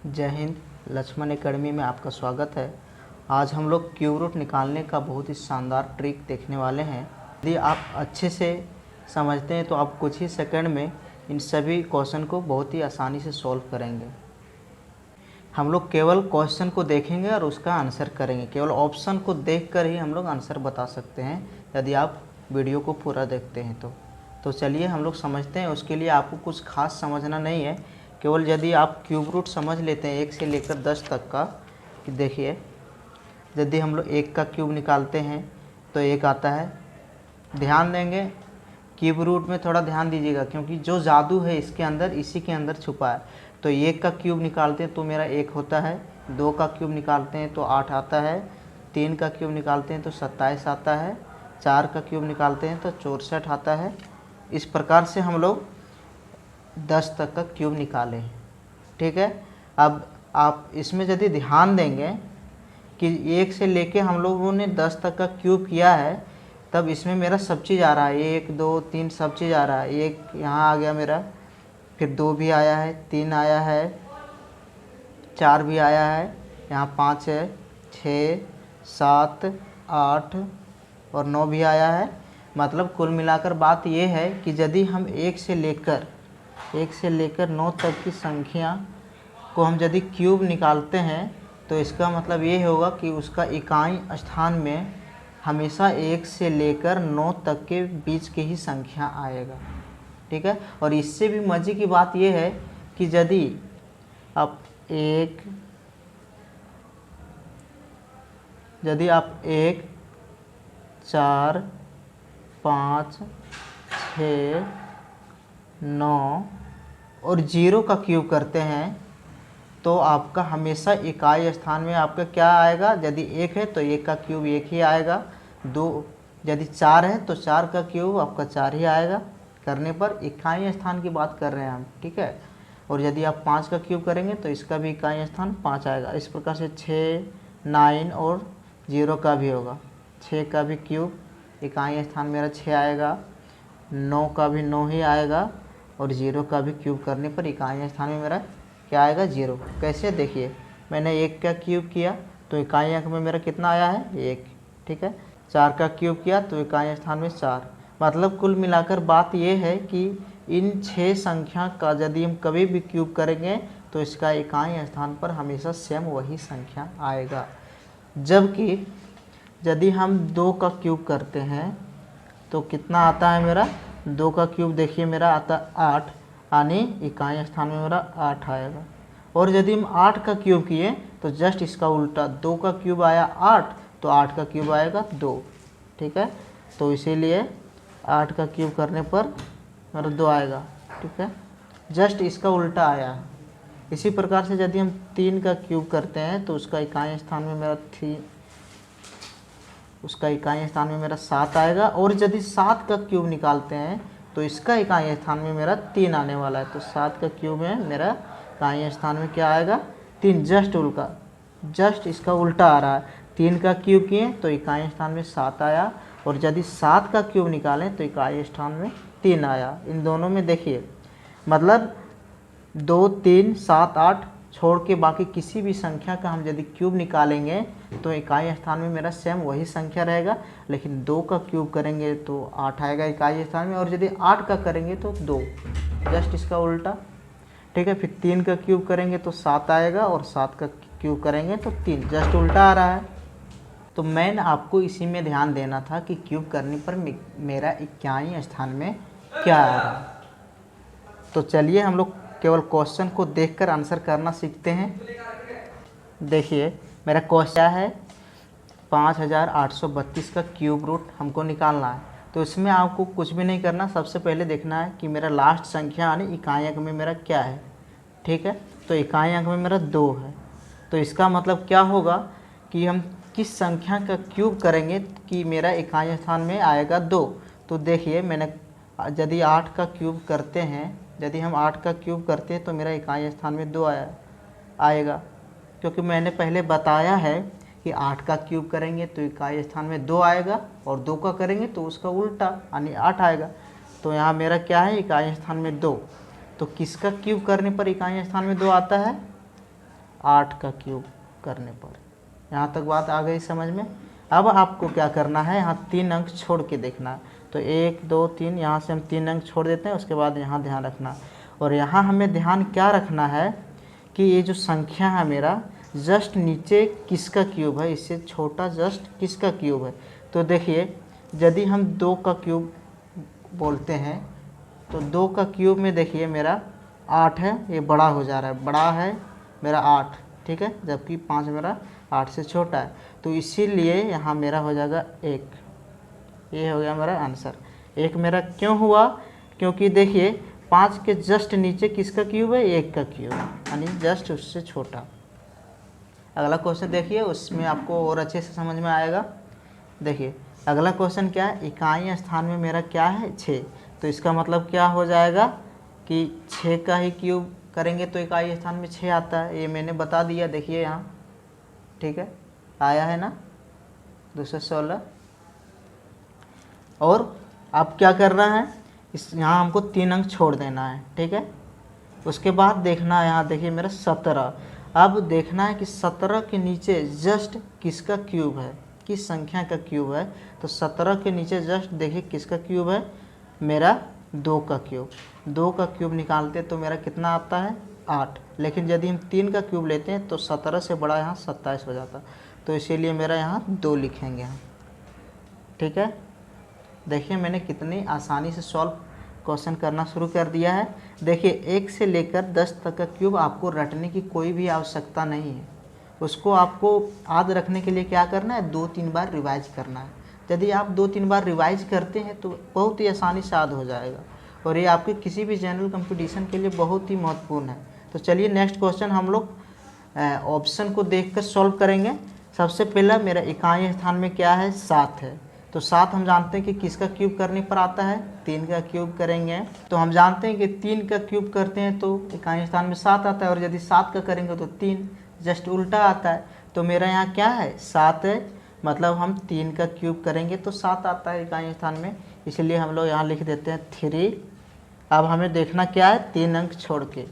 जय हिंद। लक्ष्मण एकेडमी में आपका स्वागत है। आज हम लोग क्यूब रूट निकालने का बहुत ही शानदार ट्रिक देखने वाले हैं। यदि आप अच्छे से समझते हैं तो आप कुछ ही सेकंड में इन सभी क्वेश्चन को बहुत ही आसानी से सॉल्व करेंगे। हम लोग केवल क्वेश्चन को देखेंगे और उसका आंसर करेंगे। केवल ऑप्शन को देखकर ही हम लोग आंसर बता सकते हैं यदि आप वीडियो को पूरा देखते हैं तो चलिए हम लोग समझते हैं। उसके लिए आपको कुछ खास समझना नहीं है। केवल यदि आप क्यूब रूट समझ लेते हैं 1 से लेकर 10 तक का, कि देखिए यदि हम लोग 1 का क्यूब निकालते हैं तो 1 आता है। ध्यान देंगे क्यूब रूट में, थोड़ा ध्यान दीजिएगा क्योंकि जो जादू है इसके अंदर, इसी के अंदर छुपा है। तो 1 का क्यूब निकालते हैं तो मेरा 1 होता है। 2 का क्यूब निकालते हैं तो 8 आता है। 3 का क्यूब निकालते हैं तो 27 आता है। 4 का क्यूब निकालते हैं तो 64 आता है। इस प्रकार से हम लोग 10 तक का क्यूब निकाले, ठीक है। अब आप इसमें यदि ध्यान देंगे कि 1 से लेके हम लोगों ने 10 तक का क्यूब किया है, तब इसमें मेरा सब चीज़ आ रहा है। 1 2 3 सब चीज़ आ रहा है। 1 यहाँ आ गया मेरा, फिर 2 भी आया है, 3 आया है, 4 भी आया है, यहाँ 5 है, 6 7 8 और 9 भी आया है। मतलब कुल मिलाकर बात ये है कि यदि हम 1 से लेकर 9 तक की संख्या को हम यदि क्यूब निकालते हैं तो इसका मतलब ये होगा कि उसका इकाई स्थान में हमेशा 1 से लेकर 9 तक के बीच की ही संख्या आएगा, ठीक है। और इससे भी मज़े की बात यह है कि यदि आप 1 4 5 6 9 और 0 का क्यूब करते हैं तो आपका हमेशा इकाई स्थान में आपका क्या आएगा। यदि 1 है तो 1 का क्यूब 1 ही आएगा। 2 यदि 4 है तो 4 का क्यूब आपका 4 ही आएगा। करने पर इकाई स्थान की बात कर रहे हैं हम, ठीक है। और यदि आप 5 का क्यूब करेंगे तो इसका भी इकाई स्थान 5 आएगा। इस प्रकार से 6 9 और 0 का भी होगा। 6 का भी क्यूब इकाई स्थान मेरा 6 आएगा। 9 का भी 9 ही आएगा और 0 का भी क्यूब करने पर इकाई स्थान में मेरा क्या आएगा, 0। कैसे, देखिए मैंने 1 का क्यूब किया तो इकाई अंक में मेरा कितना आया है, 1, ठीक है। 4 का क्यूब किया तो इकाई स्थान में 4। मतलब कुल मिलाकर बात ये है कि इन 6 संख्या का यदि हम कभी भी क्यूब करेंगे तो इसका इकाई स्थान पर हमेशा सेम वही संख्या आएगा। जबकि यदि हम 2 का क्यूब करते हैं तो कितना आता है मेरा, 2 का क्यूब देखिए मेरा आता 8, यानी इकाई स्थान में मेरा 8 आएगा। और यदि हम 8 का क्यूब किए तो जस्ट इसका उल्टा, 2 का क्यूब आया 8 तो 8 का क्यूब आएगा 2, ठीक है। तो इसीलिए 8 का क्यूब करने पर मेरा 2 आएगा, ठीक है। जस्ट इसका उल्टा आया। इसी प्रकार से यदि हम 3 का क्यूब करते हैं तो उसका इकाई स्थान में मेरा 7 आएगा। और यदि 7 का क्यूब निकालते हैं तो इसका इकाई स्थान में मेरा 3 आने वाला है। तो 7 का क्यूब में मेरा इकाई स्थान में क्या आएगा, 3। जस्ट इसका उल्टा आ रहा है। 3 का क्यूब किए तो इकाई स्थान में 7 आया और यदि 7 का क्यूब निकालें तो इकाई स्थान में 3 आया। इन दोनों में देखिए मतलब 2 3 7 8 छोड़ के बाकी किसी भी संख्या का हम यदि क्यूब निकालेंगे तो इकाई स्थान में मेरा सेम वही संख्या रहेगा। लेकिन 2 का क्यूब करेंगे तो 8 आएगा इकाई स्थान में, और यदि 8 का करेंगे तो 2, जस्ट इसका उल्टा, ठीक है। फिर 3 का क्यूब करेंगे तो 7 आएगा और 7 का क्यूब करेंगे तो 3, जस्ट उल्टा आ रहा है। तो मैंने आपको इसी में ध्यान देना था कि क्यूब करने पर मेरा इकाई स्थान में क्या आ रहा है। तो चलिए हम लोग केवल क्वेश्चन को देखकर आंसर करना सीखते हैं। देखिए मेरा क्वेश्चन है 5832 का क्यूब रूट हमको निकालना है। तो इसमें आपको कुछ भी नहीं करना, सबसे पहले देखना है कि मेरा लास्ट संख्या यानी इकाई अंक में मेरा क्या है, ठीक है। तो इकाई अंक में मेरा 2 है। तो इसका मतलब क्या होगा कि हम किस संख्या का क्यूब करेंगे कि मेरा इकाई स्थान में आएगा 2। तो देखिए मैंने यदि 8 का क्यूब करते हैं, यदि हम 8 का क्यूब करते हैं तो मेरा इकाई स्थान में 2 आएगा, क्योंकि मैंने पहले बताया है कि 8 का क्यूब करेंगे तो इकाई स्थान में 2 आएगा और 2 का करेंगे तो उसका उल्टा यानी 8 आएगा। तो यहाँ मेरा क्या है, इकाई स्थान में 2। तो किसका क्यूब करने पर इकाई स्थान में 2 आता है, 8 का क्यूब करने पर। यहाँ तक बात आ गई समझ में। अब आपको क्या करना है, यहाँ 3 अंक छोड़ के देखना है। तो 1 2 3, यहाँ से हम 3 अंक छोड़ देते हैं, उसके बाद यहाँ ध्यान रखना। और यहाँ हमें ध्यान क्या रखना है कि ये जो संख्या है मेरा जस्ट नीचे किसका क्यूब है, इससे छोटा जस्ट किसका क्यूब है। तो देखिए यदि हम 2 का क्यूब बोलते हैं तो 2 का क्यूब में देखिए मेरा 8 है, ये बड़ा हो जा रहा है, बड़ा है मेरा 8, ठीक है, जबकि 5 मेरा 8 से छोटा है। तो इसीलिए यहाँ मेरा हो जाएगा 1। ये हो गया मेरा आंसर। 1 मेरा क्यों हुआ, क्योंकि देखिए 5 के जस्ट नीचे किसका क्यूब है, 1 का क्यूब, यानी जस्ट उससे छोटा। अगला क्वेश्चन देखिए, उसमें आपको और अच्छे से समझ में आएगा। देखिए अगला क्वेश्चन क्या है, इकाई स्थान में मेरा क्या है 6। तो इसका मतलब क्या हो जाएगा कि 6 का ही क्यूब करेंगे तो इकाई स्थान में 6 आता है। ये मैंने बता दिया, देखिए यहाँ, ठीक है, आया है ना 216। और अब क्या करना है, इस यहाँ हमको 3 अंक छोड़ देना है, ठीक है। उसके बाद देखना है, यहाँ देखिए मेरा 17। अब देखना है कि 17 के नीचे जस्ट किसका क्यूब है, किस संख्या का क्यूब है। तो 17 के नीचे जस्ट देखिए किसका क्यूब है, मेरा 2 का क्यूब। 2 का क्यूब निकालते तो मेरा कितना आता है 8, लेकिन यदि हम 3 का क्यूब लेते हैं तो 17 से बड़ा यहाँ 27 हो जाता। तो इसीलिए मेरा यहाँ 2 लिखेंगे हम, ठीक है। देखिए मैंने कितनी आसानी से सॉल्व क्वेश्चन करना शुरू कर दिया है। देखिए 1 से लेकर 10 तक का क्यूब आपको रटने की कोई भी आवश्यकता नहीं है। उसको आपको याद रखने के लिए क्या करना है, 2-3 बार रिवाइज करना है। यदि आप 2-3 बार रिवाइज करते हैं तो बहुत ही आसानी से याद हो जाएगा, और ये आपके किसी भी जनरल कंपटीशन के लिए बहुत ही महत्वपूर्ण है। तो चलिए नेक्स्ट क्वेश्चन हम लोग ऑप्शन को देखकर सॉल्व करेंगे। सबसे पहला मेरा इकाई स्थान में क्या है, 7 है। तो 7 हम जानते हैं कि किसका क्यूब करने पर आता है, 3 का क्यूब करेंगे। तो हम जानते हैं कि 3 का क्यूब करते हैं तो इकाई स्थान में 7 आता है, और यदि 7 का करेंगे तो 3 जस्ट उल्टा आता है। तो मेरा यहाँ क्या है 7 है, मतलब हम 3 का क्यूब करेंगे तो 7 आता है इकाई स्थान में, इसलिए हम लोग यहाँ लिख देते हैं 3। अब हमें देखना क्या है, 3 अंक छोड़ के,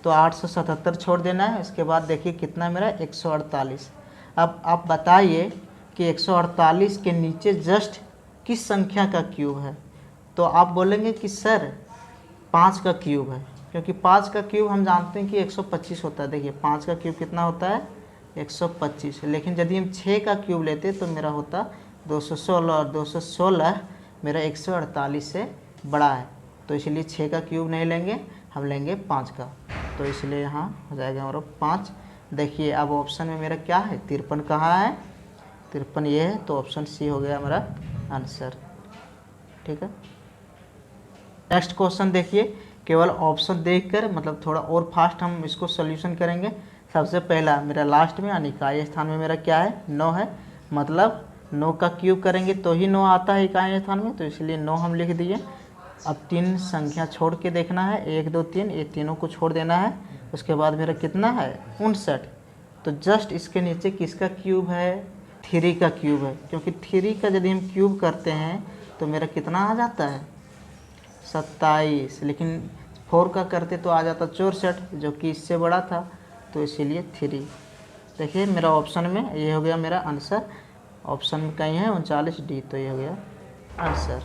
तो 877 छोड़ देना है। इसके बाद देखिए कितना मेरा 148। अब आप बताइए कि 148 के नीचे जस्ट किस संख्या का क्यूब है। तो आप बोलेंगे कि सर 5 का क्यूब है, क्योंकि 5 का क्यूब हम जानते हैं कि 125 होता है। देखिए 5 का क्यूब कितना होता है 125, लेकिन यदि हम 6 का क्यूब लेते तो मेरा होता 216, और 216 मेरा 148 से बड़ा है। तो इसलिए 6 का क्यूब नहीं लेंगे, हम लेंगे 5 का। तो इसलिए यहाँ हो जाएगा हमारा 5। देखिए अब ऑप्शन में मेरा क्या है, 53 कहाँ है, 53 ये है, तो ऑप्शन सी हो गया हमारा आंसर, ठीक है। नेक्स्ट क्वेश्चन देखिए, केवल ऑप्शन देखकर मतलब थोड़ा और फास्ट हम इसको सोल्यूशन करेंगे। सबसे पहला मेरा लास्ट में यानी इकाई स्थान में मेरा क्या है 9 है, मतलब 9 का क्यूब करेंगे तो ही 9 आता है इकाई स्थान में, तो इसलिए 9 हम लिख दिए। अब 3 संख्या छोड़ के देखना है, 1 2 3, ये तीनों को छोड़ देना है। उसके बाद मेरा कितना है 59। तो जस्ट इसके नीचे किसका क्यूब है, 3 का क्यूब है, क्योंकि 3 का यदि हम क्यूब करते हैं तो मेरा कितना आ जाता है 27, लेकिन 4 का करते तो आ जाता 64, जो कि इससे बड़ा था, तो इसीलिए 3। देखिए मेरा ऑप्शन में ये हो गया मेरा आंसर। ऑप्शन में कहीं है 39D, तो ये हो गया आंसर।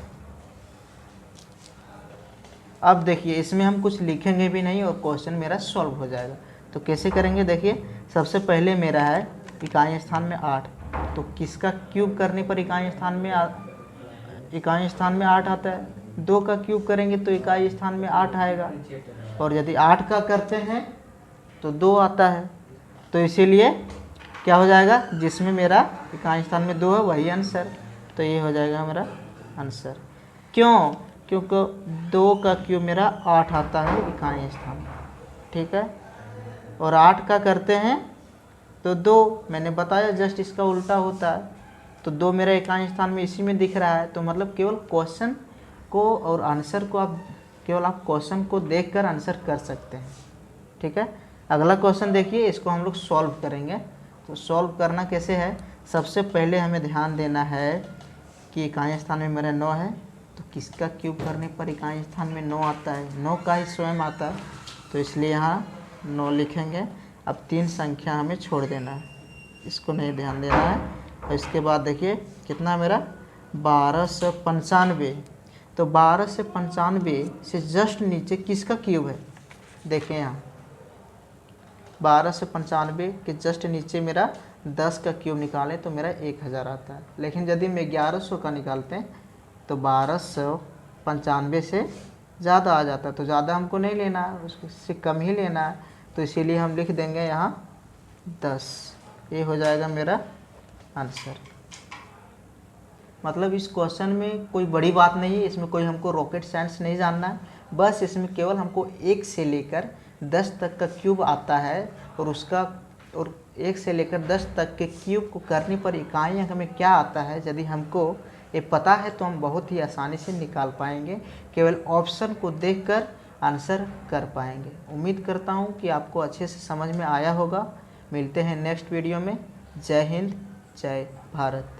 अब देखिए इसमें हम कुछ लिखेंगे भी नहीं और क्वेश्चन मेरा सॉल्व हो जाएगा। तो कैसे करेंगे, देखिए सबसे पहले मेरा है इकाई स्थान में 8, तो किसका क्यूब करने पर इकाई स्थान में 8 आता है। 2 का क्यूब करेंगे तो इकाई स्थान में 8 आएगा, और यदि 8 का करते हैं तो 2 आता है। तो इसीलिए क्या हो जाएगा, जिसमें मेरा इकाई स्थान में 2 है वही आंसर। तो ये हो जाएगा मेरा आंसर। क्यों, क्योंकि 2 का क्यूब मेरा 8 आता है इकाई स्थान, ठीक है, और 8 का करते हैं तो 2, मैंने बताया जस्ट इसका उल्टा होता है। तो 2 मेरा इकाई स्थान में इसी में दिख रहा है। तो मतलब केवल क्वेश्चन को और आंसर को आप क्वेश्चन को देखकर आंसर कर सकते हैं, ठीक है। अगला क्वेश्चन देखिए, इसको हम लोग सॉल्व करेंगे। तो सॉल्व करना कैसे है, सबसे पहले हमें ध्यान देना है कि इकाई स्थान में मेरा 9 है, तो किसका क्यूब करने पर इकाई स्थान में 9 आता है, 9 का ही स्वयं आता है, तो इसलिए यहाँ 9 लिखेंगे। अब 3 संख्या हमें छोड़ देना है, इसको नहीं ध्यान देना है। और इसके बाद देखिए कितना मेरा 1295। तो 1295 से जस्ट नीचे किसका क्यूब है, देखें यहाँ 1295 के जस्ट नीचे मेरा 10 का क्यूब निकालें तो मेरा 1000 आता है। लेकिन यदि हम 1100 का निकालते हैं तो 1295 से ज़्यादा आ जाता है, तो ज़्यादा हमको नहीं लेना है, उससे कम ही लेना है। तो इसीलिए हम लिख देंगे यहाँ 10। ये हो जाएगा मेरा आंसर। मतलब इस क्वेश्चन में कोई बड़ी बात नहीं है, इसमें कोई हमको रॉकेट साइंस नहीं जानना है, बस इसमें केवल हमको 1 से लेकर 10 तक का क्यूब आता है और 1 से लेकर 10 तक के क्यूब को करने पर इकाई अंक में क्या आता है, यदि हमको ये पता है तो हम बहुत ही आसानी से निकाल पाएंगे, केवल ऑप्शन को देखकर आंसर कर पाएंगे। उम्मीद करता हूँ कि आपको अच्छे से समझ में आया होगा। मिलते हैं नेक्स्ट वीडियो में। जय हिंद, जय भारत।